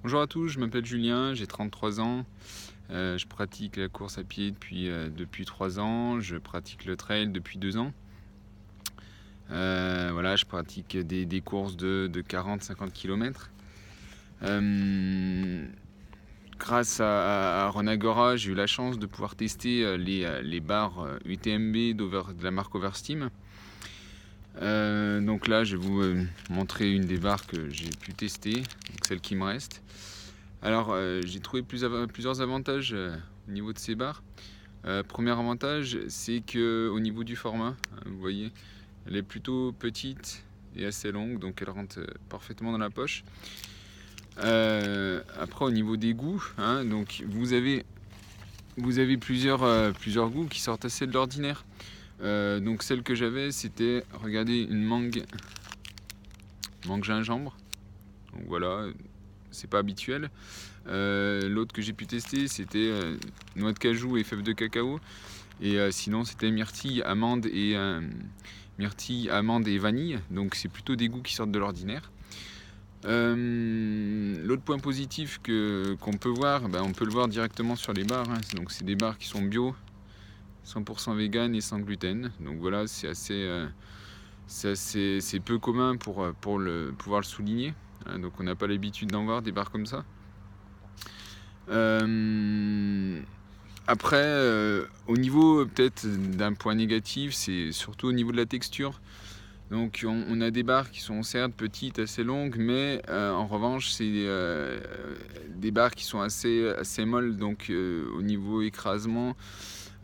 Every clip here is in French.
Bonjour à tous, je m'appelle Julien, j'ai 33 ans. Je pratique la course à pied depuis 3 ans. Je pratique le trail depuis 2 ans. Voilà, je pratique des courses de 40-50 km. Grâce à Runagora, j'ai eu la chance de pouvoir tester les barres UTMB de la marque Oversteam. Donc là, je vais vous montrer une des barres que j'ai pu tester, donc celle qui me reste. Alors, j'ai trouvé plusieurs avantages au niveau de ces barres. Premier avantage, c'est que au niveau du format, vous voyez, elle est plutôt petite et assez longue, donc elle rentre parfaitement dans la poche. Après, au niveau des goûts, donc vous avez plusieurs goûts qui sortent assez de l'ordinaire. Donc celle que j'avais, c'était, regardez, une mangue gingembre. Donc voilà, c'est pas habituel. L'autre que j'ai pu tester, c'était noix de cajou et fèves de cacao. Et sinon, c'était myrtille, amande et vanille. Donc c'est plutôt des goûts qui sortent de l'ordinaire. L'autre point positif qu'on peut voir, on peut le voir directement sur les barres. Donc c'est des barres qui sont bio, 100% vegan et sans gluten. Donc voilà, c'est peu commun pour pouvoir le souligner. Donc on n'a pas l'habitude d'en voir des barres comme ça. Après, au niveau peut-être d'un point négatif, c'est surtout au niveau de la texture. Donc on a des barres qui sont certes petites, assez longues, mais en revanche c'est des barres qui sont assez molles. Donc au niveau écrasement,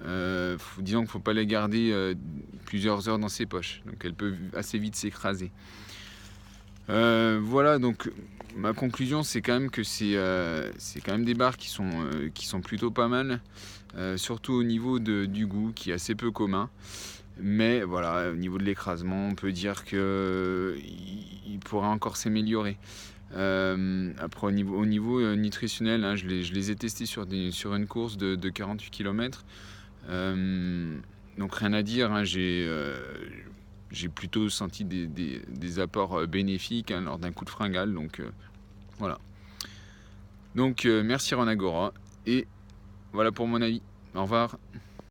disons qu'il ne faut pas les garder plusieurs heures dans ses poches. Donc elles peuvent assez vite s'écraser. Voilà, donc ma conclusion c'est quand même que c'est quand même des barres qui sont plutôt pas mal, surtout au niveau du goût qui est assez peu commun. Mais voilà, au niveau de l'écrasement, on peut dire qu'il pourrait encore s'améliorer. Après, au niveau nutritionnel, je les ai testés sur une course de 48 km. Donc rien à dire, j'ai plutôt senti des apports bénéfiques lors d'un coup de fringale. Donc voilà. Donc merci Runagora. Et voilà pour mon avis. Au revoir.